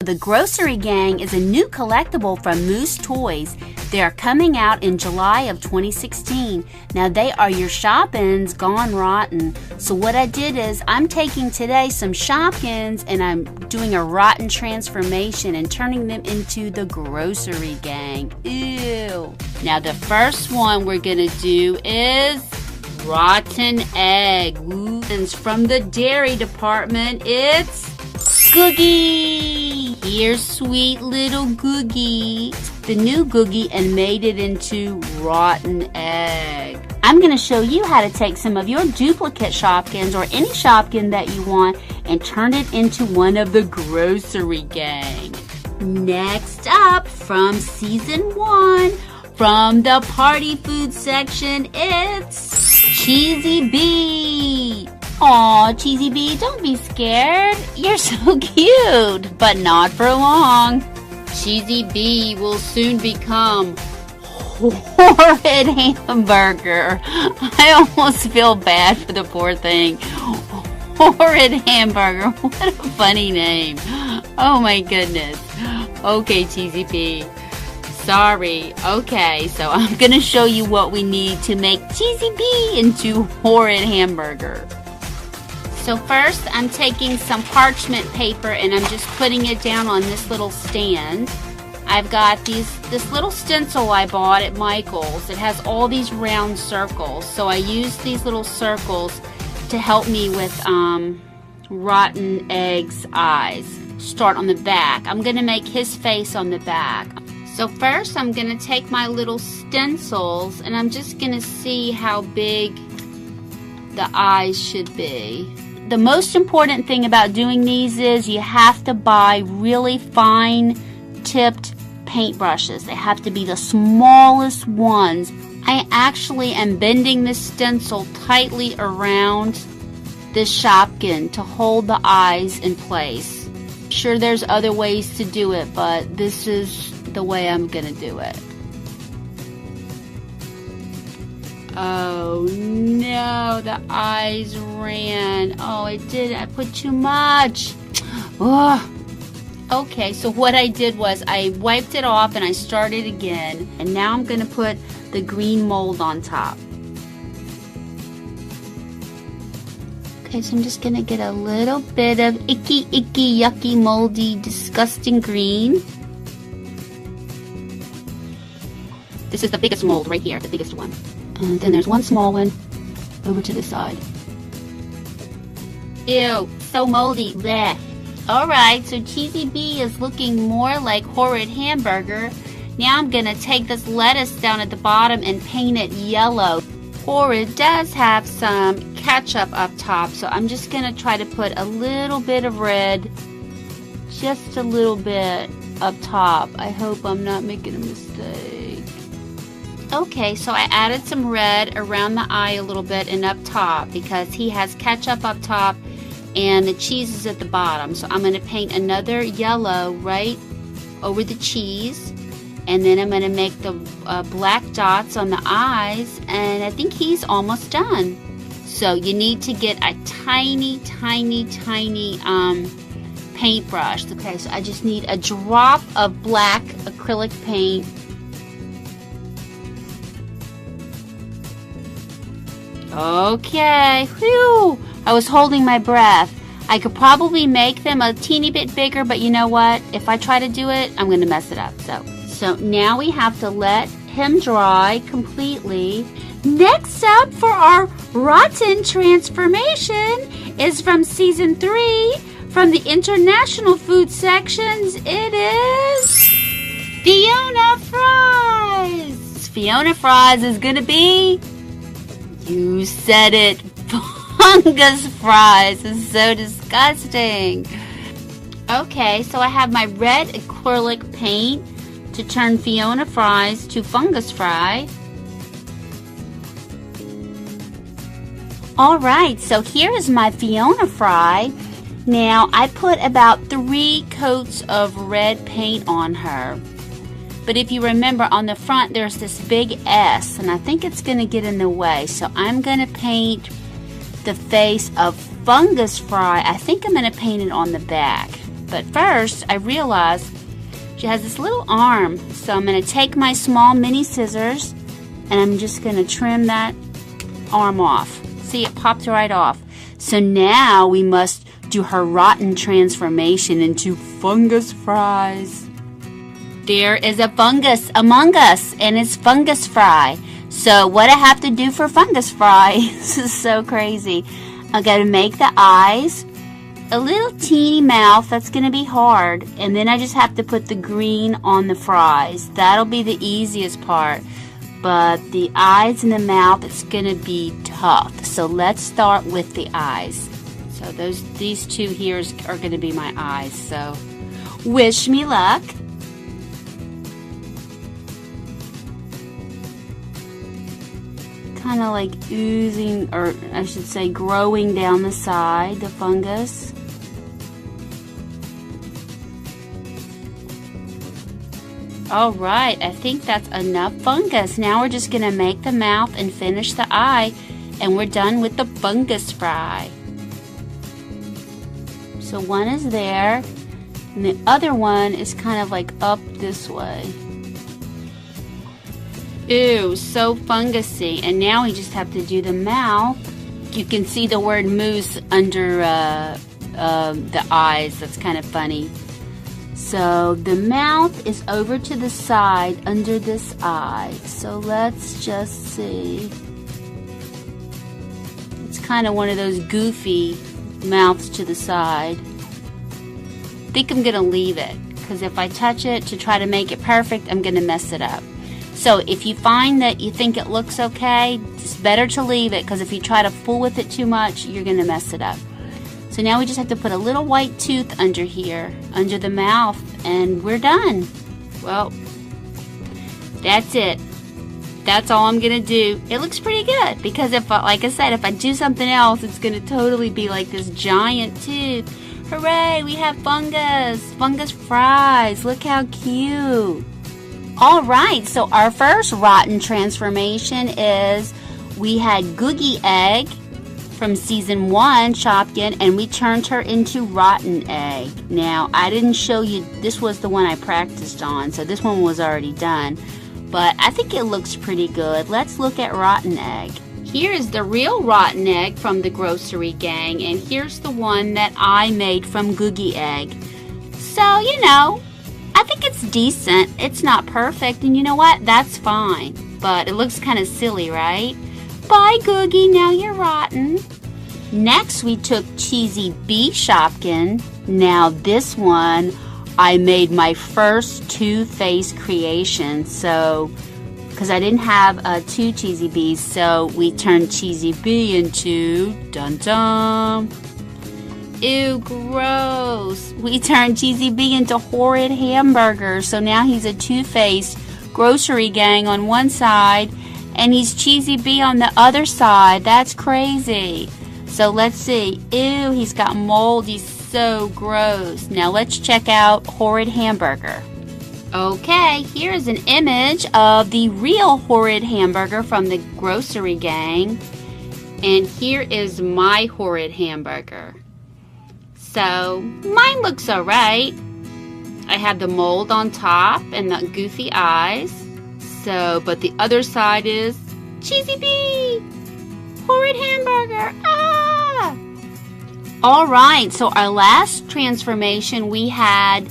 the Grossery Gang is a new collectible from Moose Toys. They are coming out in July of 2016. Now they are your Shopkins gone rotten. So what I did is I'm taking today some Shopkins and I'm doing a rotten transformation and turning them into the Grossery Gang. Ew. Now the first one we're gonna do is rotten egg. Ooh. It's from the dairy department. It's Googie. Here's sweet little Googie. The new Googie and made it into rotten egg. I'm going to show you how to take some of your duplicate Shopkins or any Shopkin that you want and turn it into one of the Grossery Gang. Next up, from season 1, from the party food section, it's Cheesy Bee. Aw, Cheesy Bee, don't be scared. You're so cute, but not for long. Cheesy Bee will soon become Horrid Hamburger. I almost feel bad for the poor thing. Horrid Hamburger. What a funny name. Oh my goodness. Okay, Cheesy Bee. Sorry. Okay, so I'm going to show you what we need to make Cheesy Bee into Horrid Hamburger. So first, I'm taking some parchment paper and I'm just putting it down on this little stand. I've got this little stencil I bought at Michael's. It has all these round circles. So I use these little circles to help me with rotten egg's eyes. Start on the back. I'm going to make his face on the back. So first, I'm going to take my little stencils and I'm just going to see how big the eyes should be. The most important thing about doing these is you have to buy really fine tipped paintbrushes. They have to be the smallest ones. I actually am bending this stencil tightly around this Shopkin to hold the eyes in place. Sure, there's other ways to do it, but this is the way I'm gonna do it. Oh no, the eyes ran. Oh, I did. I put too much. Oh. Okay, so what I did was I wiped it off and I started again. And now I'm going to put the green mold on top. Okay, so I'm just going to get a little bit of icky, yucky, moldy, disgusting green. This is the biggest mold right here, the biggest one. And then there's one small one over to the side. Ew, so moldy. Blech. Alright, so Cheesy Bee is looking more like Horrid Hamburger. Now I'm going to take this lettuce down at the bottom and paint it yellow. Horrid does have some ketchup up top, so I'm just going to try to put a little bit of red, just a little bit up top. I hope I'm not making a mistake. Okay, so I added some red around the eye a little bit and up top because he has ketchup up top and the cheese is at the bottom. So I'm going to paint another yellow right over the cheese, and then I'm going to make the black dots on the eyes, and I think he's almost done. So you need to get a tiny paintbrush. Okay, so I just need a drop of black acrylic paint. Okay, whew, I was holding my breath. I could probably make them a teeny bit bigger, but you know what? If I try to do it, I'm going to mess it up. So now we have to let him dry completely. Next up for our rotten transformation is from season 3, from the international food sections. It is Fiona Fries. Fiona Fries is going to be, you said it, fungus fries. Is so disgusting. Okay, so I have my red acrylic paint to turn Fiona Fries to fungus fry. Alright, so here is my Fiona Fry. Now I put about 3 coats of red paint on her. But if you remember, on the front there's this big S, and I think it's going to get in the way. So I'm going to paint the face of Fungus Fry. I think I'm going to paint it on the back. But first, I realized she has this little arm. So I'm going to take my small mini scissors and I'm just going to trim that arm off. See, it popped right off. So now we must do her rotten transformation into fungus fries. There is a fungus among us, and it's fungus fry. So what I have to do for fungus fry, this is so crazy. I gotta make the eyes, a little teeny mouth, that's gonna be hard, and then I just have to put the green on the fries. That'll be the easiest part. But the eyes and the mouth, it's gonna be tough. So let's start with the eyes. So these two here are gonna be my eyes. So wish me luck. Kind of like oozing, or I should say growing down the side, the fungus. Alright, I think that's enough fungus. Now we're just going to make the mouth and finish the eye, and we're done with the fungus fry. So one is there, and the other one is kind of like up this way. Ew, so fungusy. And now we just have to do the mouth. You can see the word moose under the eyes. That's kind of funny. So the mouth is over to the side under this eye. So let's just see. It's kind of one of those goofy mouths to the side. I think I'm going to leave it, because if I touch it to try to make it perfect, I'm going to mess it up. So if you find that you think it looks okay, it's better to leave it, because if you try to fool with it too much, you're going to mess it up. So now we just have to put a little white tooth under here, under the mouth, and we're done. Well, that's it. That's all I'm going to do. It looks pretty good, because if, like I said, if I do something else, it's going to totally be like this giant tooth. Hooray, we have fungus fries. Look how cute. Alright, so our first rotten transformation is we had Googie Egg from season 1, Shopkin, and we turned her into Rotten Egg. Now, I didn't show you, this was the one I practiced on, so this one was already done. But I think it looks pretty good. Let's look at Rotten Egg. Here is the real Rotten Egg from the Grossery gang, and here's the one that I made from Googie Egg. So, you know, I think it's decent. It's not perfect, and you know what? That's fine. But it looks kind of silly, right? Bye, Googie. Now you're rotten. Next, we took Cheesy Bee Shopkin. Now this one, I made my first two-face creation. So, because I didn't have two Cheesy Bees, so we turned Cheesy Bee into dun-dun. Ew, gross. We turned Cheesy Bee into Horrid Hamburger. So now he's a two-faced Grossery gang on one side, and he's Cheesy Bee on the other side. That's crazy. So let's see. Ew, he's got mold. He's so gross. Now let's check out Horrid Hamburger. Okay, here's an image of the real Horrid Hamburger from the Grossery gang. And here is my Horrid Hamburger. So, mine looks alright. I have the mold on top and the goofy eyes. So, but the other side is Cheesy Bee! Horrid Hamburger! Ah! Alright, so our last transformation, we had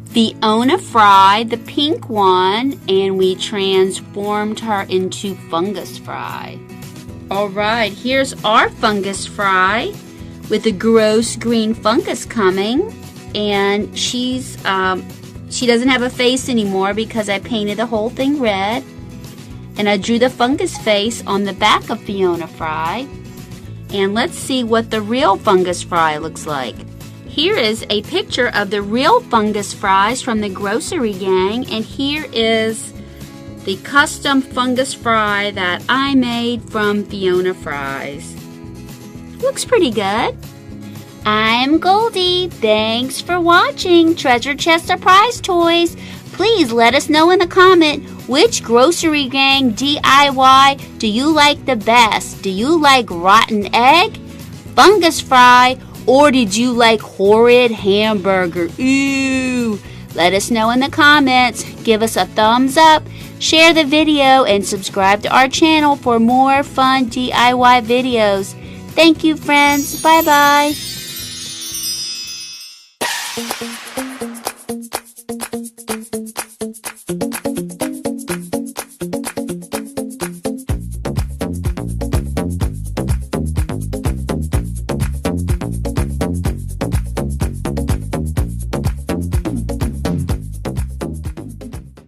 Fiona Fry, the pink one, and we transformed her into Fungus Fry. Alright, here's our Fungus Fry with a gross green fungus coming, and she doesn't have a face anymore because I painted the whole thing red, and I drew the fungus face on the back of Fiona Fry. And let's see what the real Fungus Fry looks like. Here is a picture of the real Fungus Fries from the Grossery gang, and here is the custom Fungus Fry that I made from Fiona Fries. Looks pretty good. I'm Goldie. Thanks for watching Treasure Chest Surprise Toys. Please let us know in the comment which Grossery gang DIY do you like the best. Do you like Rotten Egg, Fungus Fry, Or did you like horrid hamburger? Ooh! Let us know in the comments. Give us a thumbs up, share the video, and subscribe to our channel for more fun DIY videos. Thank you, friends. Bye-bye.